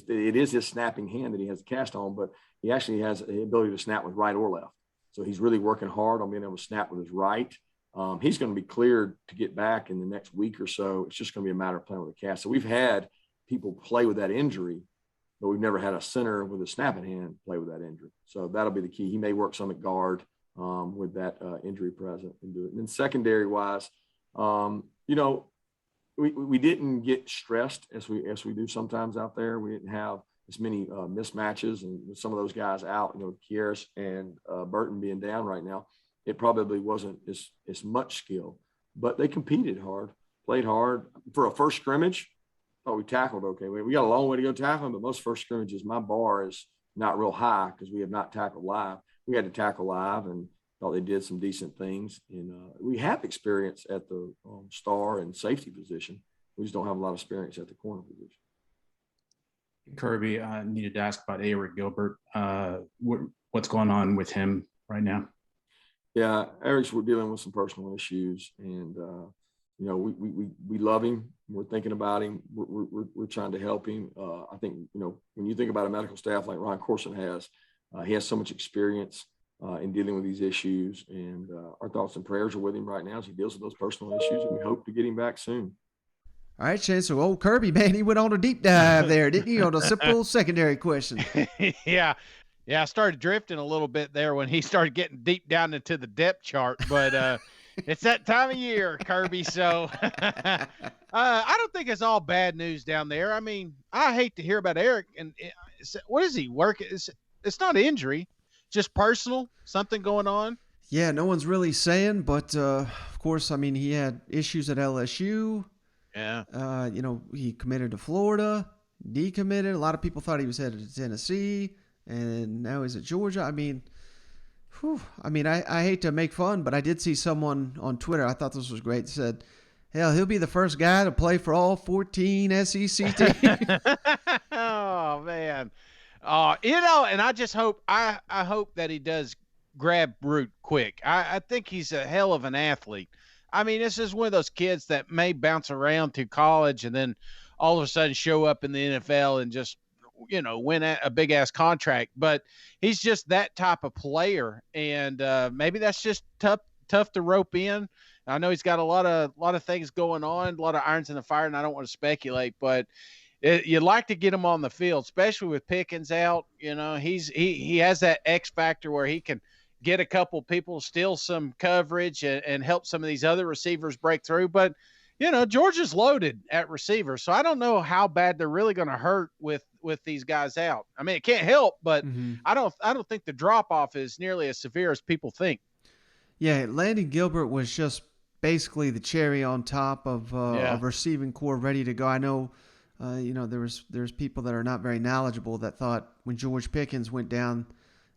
It is his snapping hand that he has a cast on, but he actually has the ability to snap with right or left. So he's really working hard on being able to snap with his right. He's going to be cleared to get back in the next week or so. It's just going to be a matter of playing with a cast. So we've had people play with that injury, but we've never had a center with a snapping hand play with that injury. So that'll be the key. He may work some at guard with that injury present and do it. And then secondary wise, we didn't get stressed as we do sometimes out there. We didn't have as many mismatches, and with some of those guys out, Kieris and Burton being down right now, it probably wasn't as much skill, but they competed hard, played hard. For a first scrimmage, we tackled okay. We got a long way to go tackling, but most first scrimmages, my bar is not real high because we have not tackled live. We had to tackle live and thought they did some decent things. And we have experience at the star and safety position. We just don't have a lot of experience at the corner position. Kirby, I needed to ask about Arik Gilbert. What's going on with him right now? Yeah, Arik's, we're dealing with some personal issues, and we love him. We're thinking about him. We're trying to help him. I think when you think about a medical staff like Ron Corson has, he has so much experience in dealing with these issues, and our thoughts and prayers are with him right now as he deals with those personal issues, and we hope to get him back soon. All right, Shane. So old Kirby, man, he went on a deep dive there, didn't he, on a simple secondary question? Yeah, I started drifting a little bit there when he started getting deep down into the depth chart, but it's that time of year, Kirby. So I don't think it's all bad news down there. I mean, I hate to hear about Arik. And what is he working? It's not an injury, just personal, something going on. Yeah, no one's really saying, but of course, I mean, he had issues at LSU. Yeah. He committed to Florida, decommitted. A lot of people thought he was headed to Tennessee, and now he's at Georgia. I mean, I hate to make fun, but I did see someone on Twitter, I thought this was great, said, hell, he'll be the first guy to play for all 14 SEC teams. Oh, man. And I just hope, I hope that he does grab root quick. I think he's a hell of an athlete. I mean, this is one of those kids that may bounce around to college and then all of a sudden show up in the NFL and just, win a big ass contract. But he's just that type of player. And maybe that's just tough to rope in. I know he's got a lot of things going on, a lot of irons in the fire, and I don't want to speculate, but you'd like to get him on the field, especially with Pickens out. He has that X factor where he can get a couple people, steal some coverage, and help some of these other receivers break through. But, Georgia's loaded at receiver, so I don't know how bad they're really going to hurt with these guys out. I mean, it can't help, but I don't think the drop-off is nearly as severe as people think. Yeah, Landon Gilbert was just basically the cherry on top of receiving core ready to go. I know, there's people that are not very knowledgeable that thought when George Pickens went down,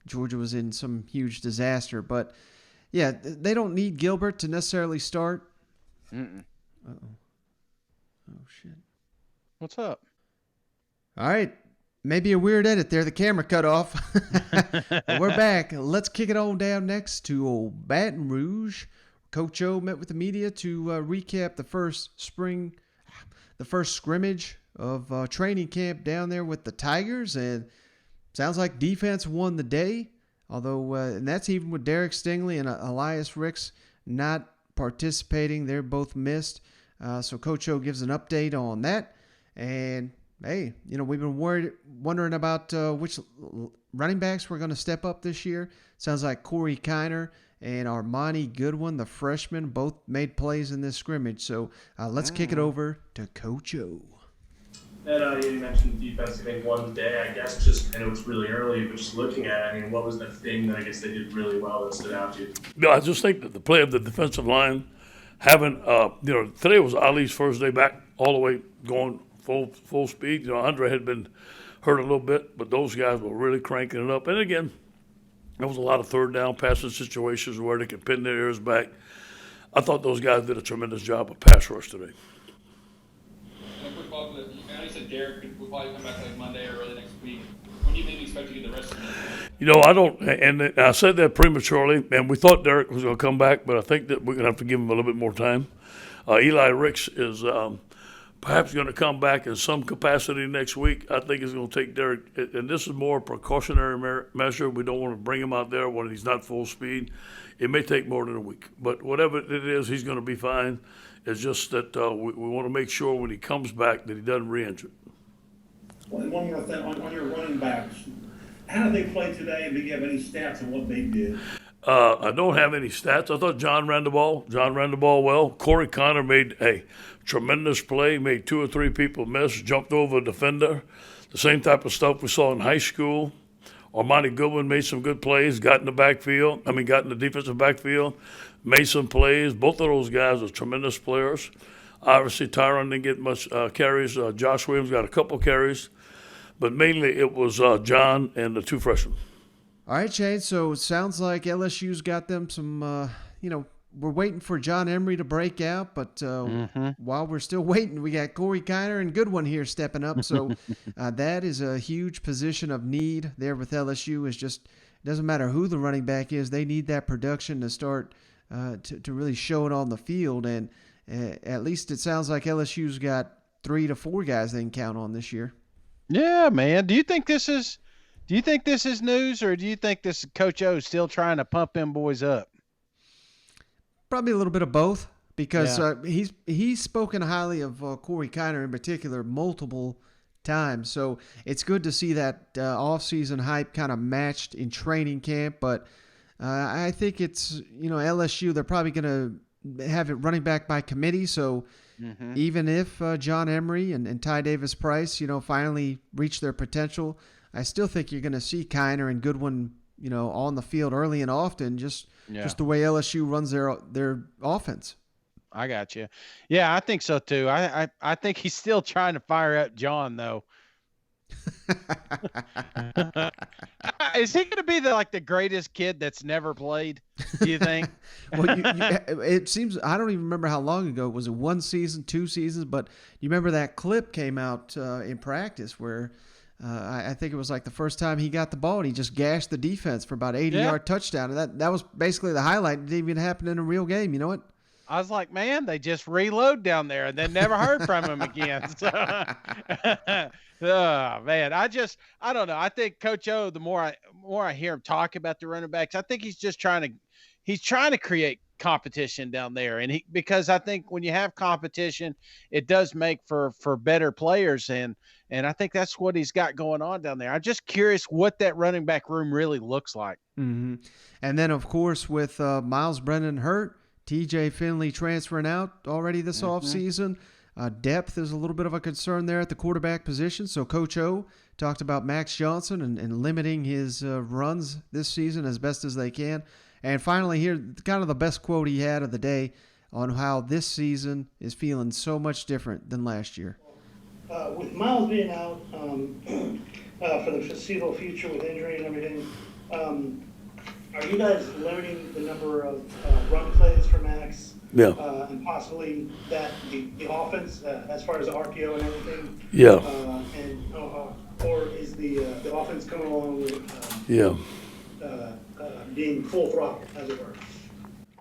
Georgia was in some huge disaster. But, yeah, they don't need Gilbert to necessarily start. Uh-oh. Oh, shit. What's up? All right. Maybe a weird edit there. The camera cut off. We're back. Let's kick it on down next to old Baton Rouge. Coach O met with the media to recap the first scrimmage of training camp down there with the Tigers, and sounds like defense won the day, although and that's even with Derek Stingley and Elias Ricks not participating. They're both missed. So Coach O gives an update on that. And, hey, we've been wondering about which running backs were going to step up this year. Sounds like Corey Kiner and Armani Goodwin, the freshman, both made plays in this scrimmage. So let's kick it over to Coach O. And you mentioned defense, I think, one day. I guess I know it's really early, but just looking at it, what was the thing that I guess they did really well that stood out to you? No, I just think that the play of the defensive line, having, today was Ali's first day back all the way going full speed. Andre had been hurt a little bit, but those guys were really cranking it up. And again, there was a lot of third down passing situations where they could pin their ears back. I thought those guys did a tremendous job of pass rush today. Quick follow-up Derek will probably come back like Monday or early next week. When do you maybe expect to get the rest of them? I don't, and I said that prematurely, and we thought Derek was going to come back, but I think that we're going to have to give him a little bit more time. Eli Ricks is perhaps going to come back in some capacity next week. I think it's going to take Derek, and this is more a precautionary measure. We don't want to bring him out there when he's not full speed. It may take more than a week, but whatever it is, he's going to be fine. It's just that we want to make sure when he comes back that he doesn't re-injure. One more thing on your running backs. How did they play today, and do you have any stats on what they did? I don't have any stats. I thought John ran the ball. John ran the ball well. Corey Connor made a tremendous play, made 2 or 3 people miss, jumped over a defender. The same type of stuff we saw in high school. Armani Goodwin made some good plays, got in the defensive backfield, made some plays. Both of those guys are tremendous players. Obviously, Tyron didn't get much carries. Josh Williams got a couple carries. But mainly it was John and the 2 freshmen. All right, Shane. So it sounds like LSU's got them some, we're waiting for John Emery to break out. But while we're still waiting, we got Corey Kiner and Goodwin here stepping up. So that is a huge position of need there with LSU. It doesn't matter who the running back is. They need that production to start to really show it on the field. And at least it sounds like LSU's got 3 to 4 guys they can count on this year. Yeah, man. Do you think this is news, or do you think this is Coach O still trying to pump them boys up? Probably a little bit of both, because he's spoken highly of Corey Kiner in particular multiple times. So it's good to see that off-season hype kind of matched in training camp. But I think it's LSU. They're probably going to have it running back by committee. So. Mm-hmm. Even if John Emery and Ty Davis Price, finally reach their potential, I still think you're going to see Kiner and Goodwin, on the field early and often, just the way LSU runs their offense. I got you. Yeah, I think so too. I think he's still trying to fire up John though. Is he going to be the greatest kid that's never played? Do you think? Well, it seems, I don't even remember how long ago. Was it 1 season, 2 seasons? But you remember that clip came out in practice where I think it was the first time he got the ball and he just gashed the defense for about 80-yard touchdown. And that was basically the highlight. It didn't even happen in a real game. You know what? I was like, man, they just reload down there and then never heard from him again. So, oh, man, I don't know. I think Coach O, the more I hear him talk about the running backs, I think he's just trying to create competition down there. And because I think when you have competition, it does make for better players. And I think that's what he's got going on down there. I'm just curious what that running back room really looks like. Mm-hmm. And then, of course, with Miles Brennan hurt, TJ Finley transferring out already this offseason. Depth is a little bit of a concern there at the quarterback position. So Coach O talked about Max Johnson and limiting his runs this season as best as they can. And finally here, kind of the best quote he had of the day on how this season is feeling so much different than last year. With Miles being out for the foreseeable future with injury and everything, are you guys limiting the number of run plays for Max? Yeah. And possibly that the offense, as far as the RPO and everything? Yeah. Or is the offense coming along with being full throttle, as it were?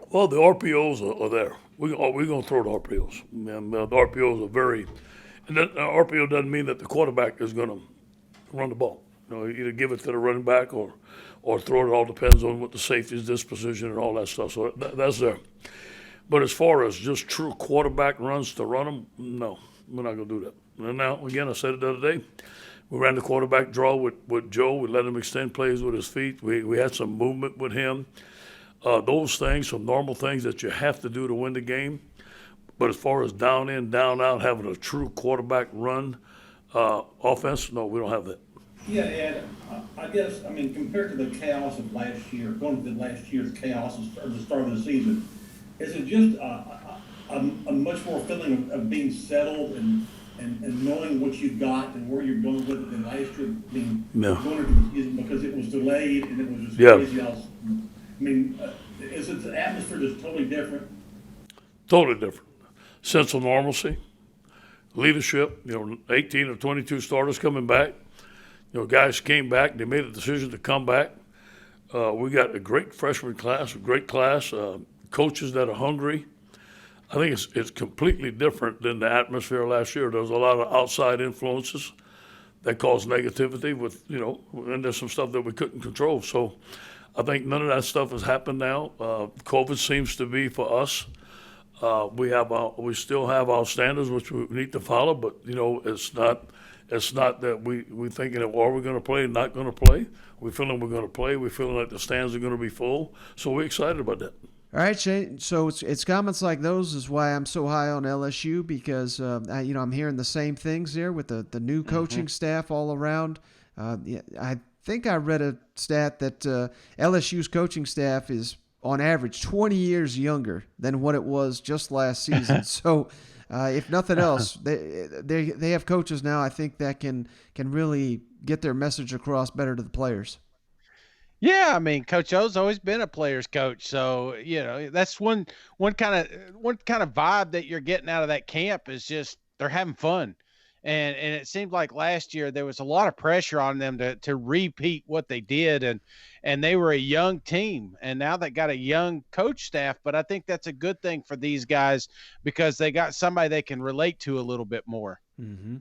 Well, the RPOs are there. We're going to throw the RPOs. And the RPOs are very – and that RPO doesn't mean that the quarterback is going to run the ball. Either give it to the running back or throw it. All depends on what the safety's disposition and all that stuff. So that's there. But as far as just true quarterback runs to run them, no, we're not going to do that. And now, again, I said it the other day, we ran the quarterback draw with Joe. We let him extend plays with his feet. We had some movement with him. Those things, some normal things that you have to do to win the game. But as far as down in, down out, having a true quarterback run offense, no, we don't have that. Yeah, Ed, I guess, compared to the chaos of last year, going to the last year's chaos at the start of the season, is it just a much more feeling of being settled and knowing what you got and where you're going with it than last year? Going into the season because it was delayed and it was just crazy else. Is it the atmosphere just totally different? Totally different. Sense of normalcy. leadership. 18 or 22 starters coming back. Guys came back. They made a decision to come back. We got a great freshman class, a great class, coaches that are hungry. I think it's completely different than the atmosphere last year. There was a lot of outside influences that caused negativity and there's some stuff that we couldn't control. So I think none of that stuff has happened now. COVID seems to be for us. We still have our standards, which we need to follow, but it's not that we thinking of are we going to play, not going to play. We're feeling we're going to play. We're feeling like the stands are going to be full. So we're excited about that. All right, Shane. So it's comments like those is why I'm so high on LSU because I'm hearing the same things there with the new coaching staff all around. I think I read a stat that LSU's coaching staff is on average 20 years younger than what it was just last season. So if nothing else, they have coaches now. I think that can really get their message across better to the players. Yeah, I mean, Coach O's always been a player's coach, so that's one kind of vibe that you're getting out of that camp is just they're having fun, and it seemed like last year there was a lot of pressure on them to repeat what they did, and they were a young team, and now they got a young coach staff, but I think that's a good thing for these guys because they got somebody they can relate to a little bit more. Mm-hmm.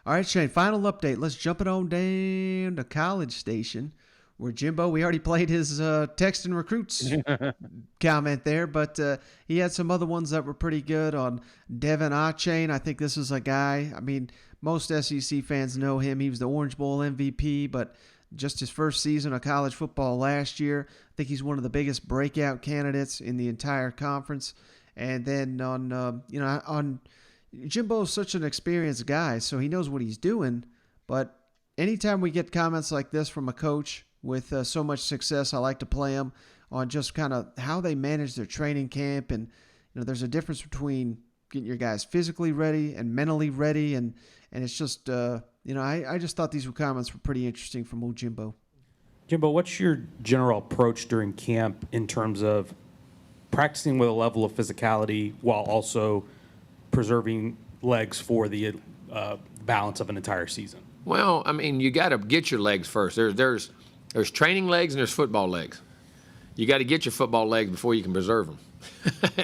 All right, Shane. Final update. Let's jump it on down to College Station. Where Jimbo, we already played his Texan recruits comment there, but he had some other ones that were pretty good on Devon Achane. I think this is a guy, most SEC fans know him. He was the Orange Bowl MVP, but just his first season of college football last year. I think he's one of the biggest breakout candidates in the entire conference. And then on Jimbo's such an experienced guy, so he knows what he's doing. But anytime we get comments like this from a coach with so much success, I like to play them on just kind of how they manage their training camp. And, there's a difference between getting your guys physically ready and mentally ready. And it's just, I just thought these comments were pretty interesting from old Jimbo. Jimbo, what's your general approach during camp in terms of practicing with a level of physicality while also preserving legs for the balance of an entire season? Well, you got to get your legs first. There's training legs and there's football legs. You got to get your football legs before you can preserve them.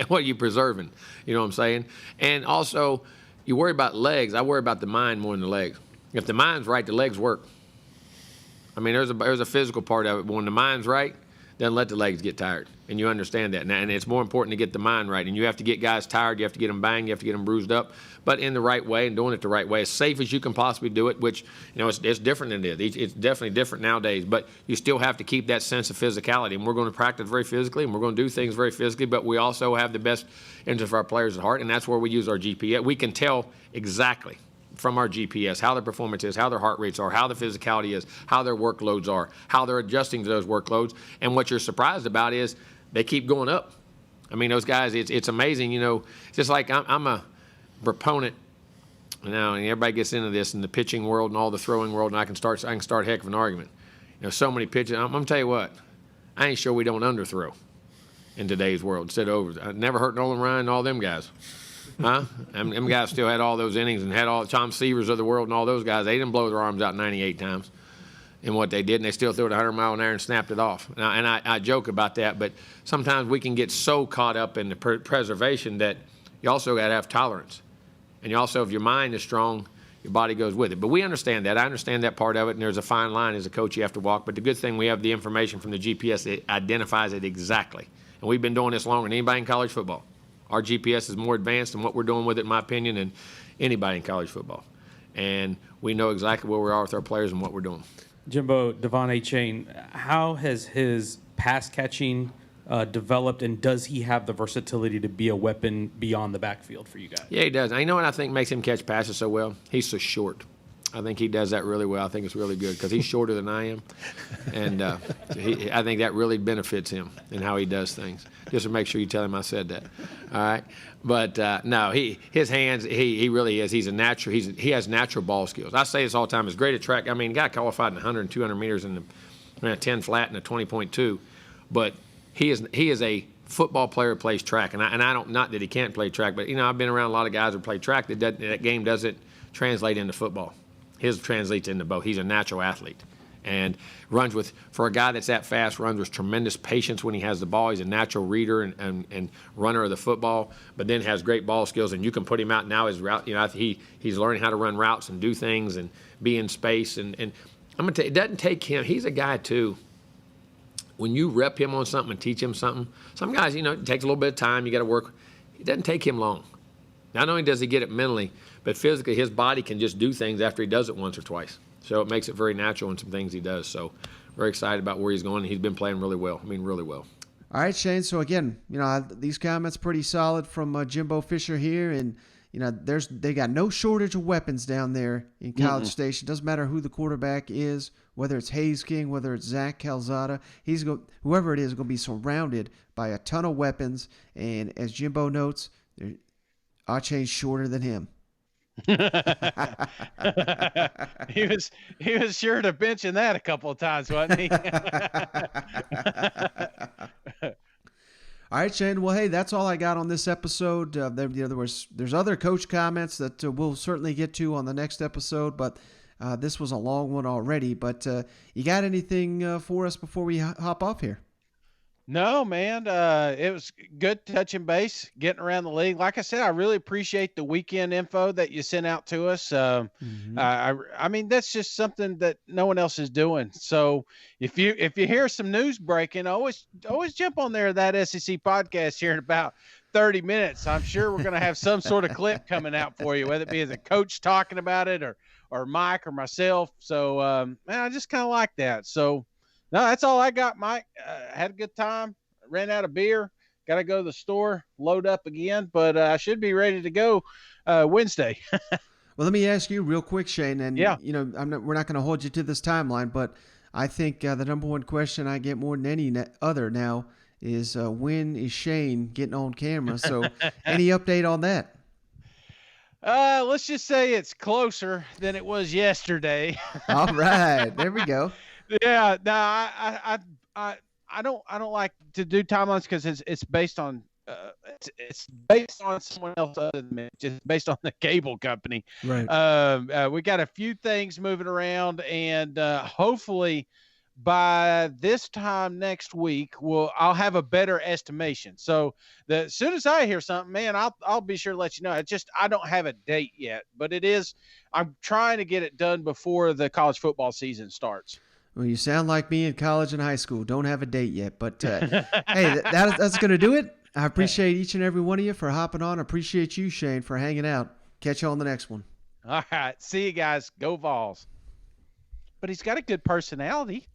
What are you preserving? You know what I'm saying? And also, you worry about legs. I worry about the mind more than the legs. If the mind's right, the legs work. There's a physical part of it, but when the mind's right, then let the legs get tired. And you understand that. And it's more important to get the mind right. And you have to get guys tired. You have to get them banged. You have to get them bruised up. But in the right way and doing it the right way, as safe as you can possibly do it, which, it's different than it is. It's definitely different nowadays. But you still have to keep that sense of physicality. And we're going to practice very physically, and we're going to do things very physically. But we also have the best interest of our players at heart. And that's where we use our GPS. We can tell exactly from our GPS how their performance is, how their heart rates are, how the physicality is, how their workloads are, how they're adjusting to those workloads. And what you're surprised about is they keep going up. Those guys, it's amazing. It's just like I'm a proponent now, and everybody gets into this in the pitching world and all the throwing world, and I can start a heck of an argument. So many pitches. I'm going to tell you what, I ain't sure we don't underthrow in today's world instead of over. I never hurt Nolan Ryan and all them guys. Huh? Them guys still had all those innings and had all Tom Seavers of the world and all those guys. They didn't blow their arms out 98 times in what they did, and they still threw it 100 mile an hour and snapped it off. And I joke about that, but sometimes we can get so caught up in the preservation that you also got to have tolerance. And you also, if your mind is strong, your body goes with it. But we understand that. I understand that part of it, and there's a fine line as a coach you have to walk. But the good thing, we have the information from the GPS that identifies it exactly. And we've been doing this longer than anybody in college football. Our GPS is more advanced in what we're doing with it, in my opinion, than anybody in college football. And we know exactly where we are with our players and what we're doing. Jimbo, Devon Achane, how has his pass catching developed, and does he have the versatility to be a weapon beyond the backfield for you guys? Yeah, he does. You know what I think makes him catch passes so well? He's so short. I think he does that really well. I think it's really good because he's shorter than I am. And I think that really benefits him in how he does things. Just to make sure you tell him I said that. All right? But, no, his hands, he really is. He's a natural. He has natural ball skills. I say this all the time. He's great at track. He got qualified in 100 and 200 meters in the 10 flat and a 20.2. But he is a football player plays track, and I don't, not that he can't play track, but I've been around a lot of guys who play track that game doesn't translate into football. His translates into both. He's a natural athlete, and runs with, for a guy that's that fast, runs with tremendous patience when he has the ball. He's a natural reader and runner of the football, but then has great ball skills, and you can put him out now his route. He's learning how to run routes and do things and be in space, and I'm gonna tell you, it doesn't take him. He's a guy too. When you rep him on something and teach him something, some guys, it takes a little bit of time. You got to work. It doesn't take him long. Not only does he get it mentally, but physically, his body can just do things after he does it once or twice. So it makes it very natural in some things he does. So very excited about where he's going. He's been playing really well. Really well. All right, Shane. So again, these comments pretty solid from Jimbo Fisher here, and they got no shortage of weapons down there in College Station. Doesn't matter who the quarterback is, whether it's Hayes King, whether it's Zach Calzada, whoever it is going to be surrounded by a ton of weapons. And as Jimbo notes, Achane's shorter than him. he was sure to mention that a couple of times, wasn't he? All right, Shane. Well, hey, that's all I got on this episode. There's other coach comments that we'll certainly get to on the next episode, but this was a long one already. But you got anything for us before we hop off here? No, man. It was good touching base, getting around the league. Like I said, I really appreciate the weekend info that you sent out to us. I mean, that's just something that no one else is doing. So if you hear some news breaking, always jump on there, that SEC podcast here in about 30 minutes. I'm sure we're going to have some sort of clip coming out for you, whether it be as a coach talking about it or Mike or myself. So, man, I just kind of like that. So, no, that's all I got, Mike. Had a good time. Ran out of beer. Got to go to the store, load up again, but I should be ready to go Wednesday. Well, let me ask you real quick, Shane, and yeah. We're not going to hold you to this timeline, but I think the number one question I get more than any other now is when is Shane getting on camera? So any update on that? Let's just say it's closer than it was yesterday. All right, there we go. Yeah, no, I don't like to do timelines because it's based on it's based on someone else other than me, just based on the cable company. Right. We got a few things moving around, and hopefully by this time next week, I'll have a better estimation. So as soon as I hear something, man, I'll be sure to let you know. I don't have a date yet, but I'm trying to get it done before the college football season starts. Well, you sound like me in college and high school. Don't have a date yet, but hey, that's going to do it. I appreciate each and every one of you for hopping on. I appreciate you, Shane, for hanging out. Catch you on the next one. All right. See you guys. Go Vols. But he's got a good personality.